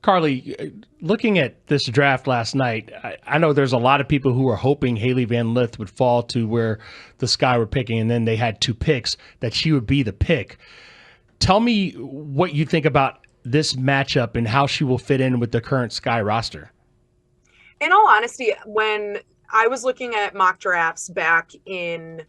Karli, looking at this draft last night, I know there's a lot of people who were hoping Hailey Van Lith would fall to where the Sky were picking, and then they had 2 picks, that she would be the pick. Tell me what you think about this matchup and how she will fit in with the current Sky roster. In all honesty, when I was looking at mock drafts back in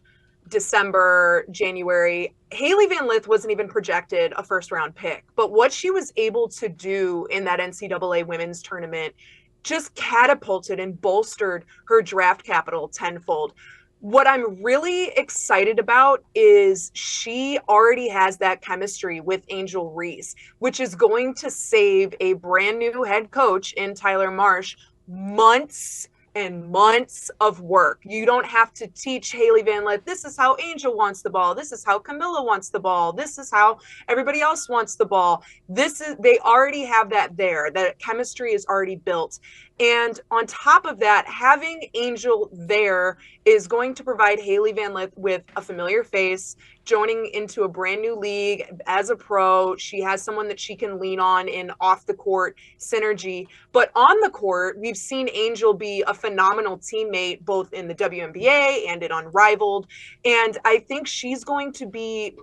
December, January, Hailey Van Lith wasn't even projected a first-round pick. But what she was able to do in that NCAA women's tournament just catapulted and bolstered her draft capital tenfold. What I'm really excited about is she already has that chemistry with Angel Reese, which is going to save a brand new head coach in Tyler Marsh months and months of work. You don't have to teach Hailey Van Lith, this is how Angel wants the ball. This is how Camilla wants the ball. This is how everybody else wants the ball. They already have that there. That chemistry is already built. And on top of that, having Angel there is going to provide Hailey Van Lith with a familiar face, joining into a brand new league as a pro. She has someone that she can lean on in off the court synergy. But on the court, we've seen Angel be a phenomenal teammate, both in the WNBA and in Unrivaled. And I think she's going to be,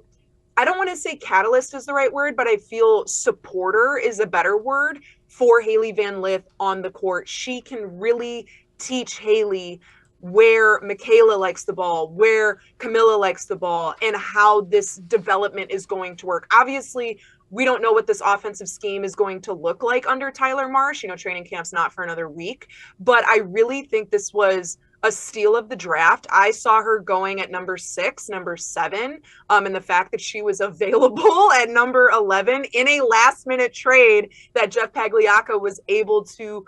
I don't want to say catalyst is the right word, but I feel supporter is a better word for Hailey Van Lith on the court. She can really teach Hailey where Michaela likes the ball, where Camilla likes the ball, and how this development is going to work. Obviously, we don't know what this offensive scheme is going to look like under Tyler Marsh. You know, training camp's not for another week, but I really think this was a steal of the draft. I saw her going at number 6, number 7, and the fact that she was available at number 11 in a last-minute trade that Jeff Pagliacca was able to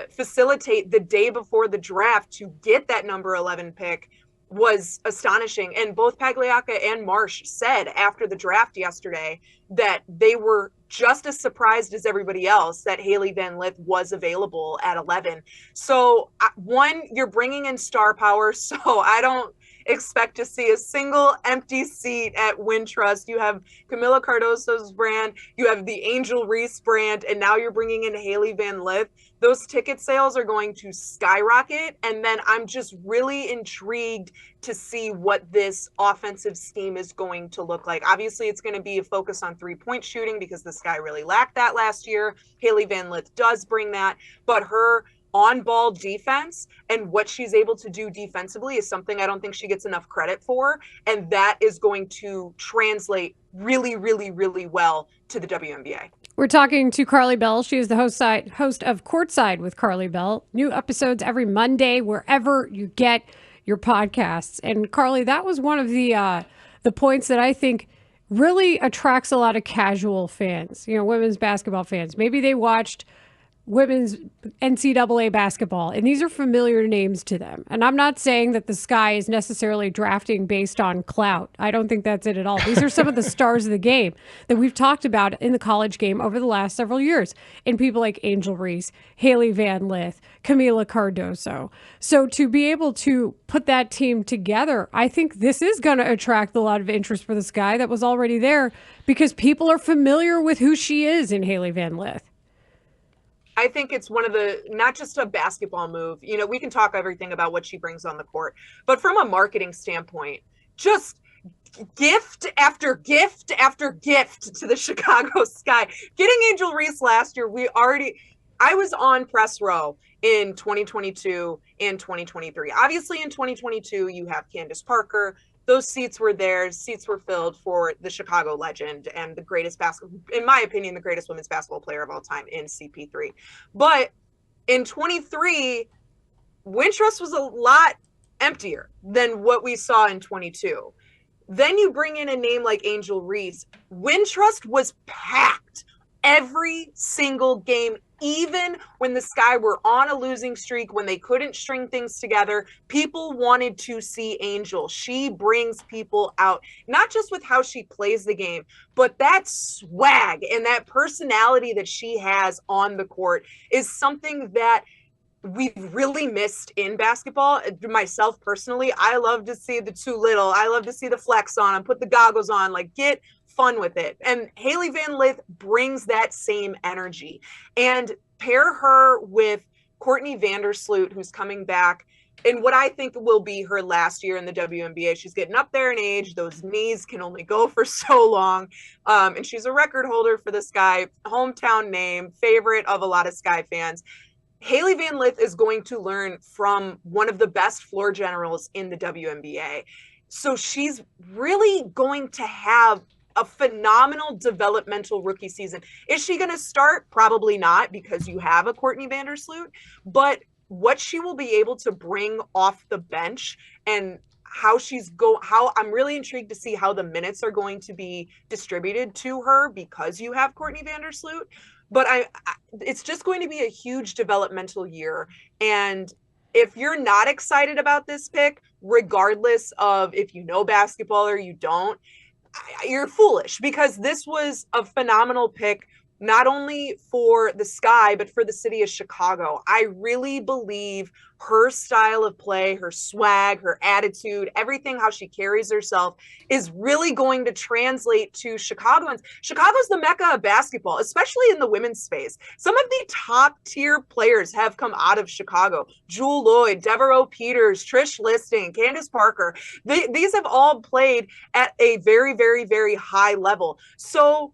facilitate the day before the draft to get that number 11 pick was astonishing. And both Pagliacca and Marsh said after the draft yesterday that they were just as surprised as everybody else that Hailey Van Lith was available at 11. So one, you're bringing in star power, so I don't expect to see a single empty seat at Wintrust. You have Camila Cardoso's brand, you have the Angel Reese brand, and now you're bringing in Hailey Van Lith. Those ticket sales are going to skyrocket, and then I'm just really intrigued to see what this offensive scheme is going to look like. Obviously, it's going to be a focus on three-point shooting because the Sky really lacked that last year. Hailey Van Lith does bring that, but her on-ball defense and what she's able to do defensively is something I don't think she gets enough credit for, and that is going to translate really, really, really well to the WNBA. We're talking to Karli Bell. She is the host of Courtside with Karli Bell. New episodes every Monday, wherever you get your podcasts. And Karli, that was one of the points that I think really attracts a lot of casual fans, you know, women's basketball fans. Maybe they watched women's NCAA basketball, and these are familiar names to them. And I'm not saying that the Sky is necessarily drafting based on clout. I don't think that's it at all. These are some of the stars of the game that we've talked about in the college game over the last several years, and people like Angel Reese, Hailey Van Lith, Camila Cardoso. So to be able to put that team together, I think this is going to attract a lot of interest for the Sky that was already there because people are familiar with who she is in Hailey Van Lith. I think it's one of the, not just a basketball move, you know, we can talk everything about what she brings on the court, but from a marketing standpoint, just gift after gift after gift to the Chicago Sky. Getting Angel Reese last year, I was on press row in 2022 and 2023. Obviously in 2022, you have Candace Parker. Those seats were there. Seats were filled for the Chicago legend and the greatest in my opinion, the greatest women's basketball player of all time in CP3. But in 23, Wintrust was a lot emptier than what we saw in 22. Then you bring in a name like Angel Reese. Wintrust was packed every single game, even when the Sky were on a losing streak, when they couldn't string things together. People wanted to see Angel. She brings people out, not just with how she plays the game, but that swag and that personality that she has on the court is something that we've really missed in basketball. Myself personally, I love to see the too little. I love to see the flex on and put the goggles on, like get fun with it. And Hailey Van Lith brings that same energy. And pair her with Courtney Vandersloot, who's coming back in what I think will be her last year in the WNBA. She's getting up there in age. Those knees can only go for so long. And she's a record holder for the Sky, hometown name, favorite of a lot of Sky fans. Hailey Van Lith is going to learn from one of the best floor generals in the WNBA. So she's really going to have a phenomenal developmental rookie season. Is she going to start? Probably not, because you have a Courtney Vandersloot. But what she will be able to bring off the bench and how I'm really intrigued to see how the minutes are going to be distributed to her because you have Courtney Vandersloot. But it's just going to be a huge developmental year. And if you're not excited about this pick, regardless of if you know basketball or you don't, you're foolish, because this was a phenomenal pick, not only for the Sky, but for the city of Chicago. I really believe her style of play, her swag, her attitude, everything, how she carries herself is really going to translate to Chicagoans. Chicago's the mecca of basketball, especially in the women's space. Some of the top tier players have come out of Chicago. Jewel Lloyd, Devereaux Peters, Trish Listing, Candace Parker. These have all played at a very, very, very high level. So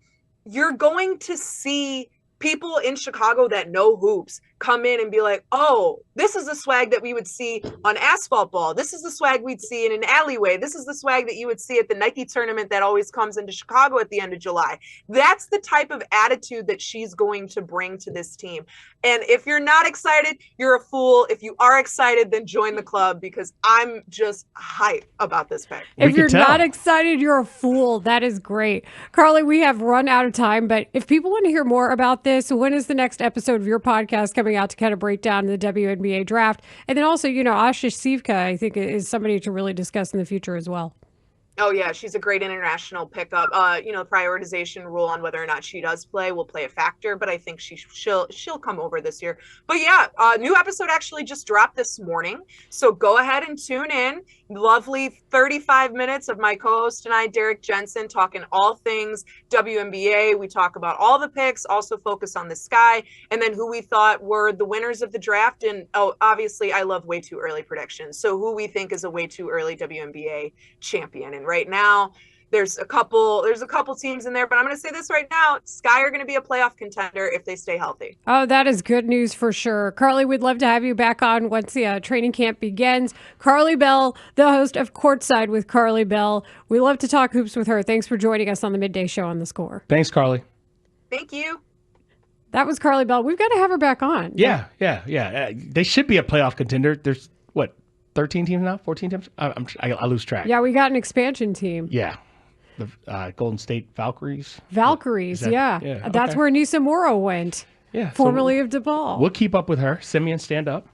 you're going to see people in Chicago that know hoops come in and be like, oh, this is the swag that we would see on asphalt ball. This is the swag we'd see in an alleyway. This is the swag that you would see at the Nike tournament that always comes into Chicago at the end of July. That's the type of attitude that she's going to bring to this team. And if you're not excited, you're a fool. If you are excited, then join the club, because I'm just hyped about this pick. If you're not excited, you're a fool. That is great. Karli, we have run out of time, but if people want to hear more about this, when is the next episode of your podcast coming out to kind of break down the WNBA draft? And then also, Ajša Sivka, I think, is somebody to really discuss in the future as well. Oh, yeah, she's a great international pickup. Prioritization rule on whether or not she does play will play a factor, but I think she'll come over this year. But yeah, new episode actually just dropped this morning, so go ahead and tune in. Lovely 35 minutes of my co-host and I, Derek Jensen, talking all things WNBA. We talk about all the picks, also focus on the Sky, and then who we thought were the winners of the draft. And obviously, I love way too early predictions. So who we think is a way too early WNBA champion. And right now, there's a couple teams in there, but I'm going to say this right now: Sky are going to be a playoff contender if they stay healthy. Oh, that is good news for sure. Karli, we'd love to have you back on once the training camp begins. Karli Bell, the host of Courtside with Karli Bell. We love to talk hoops with her. Thanks for joining us on the Midday Show on The Score. Thanks, Karli. Thank you. That was Karli Bell. We've got to have her back on. Yeah. They should be a playoff contender. There's 13 teams now? 14 teams? I lose track. Yeah, we got an expansion team. Yeah. The Golden State Valkyries. Yeah. That's where Nisa Morrow went. Yeah. Formerly of DePaul. We'll keep up with her. Simeon, stand up.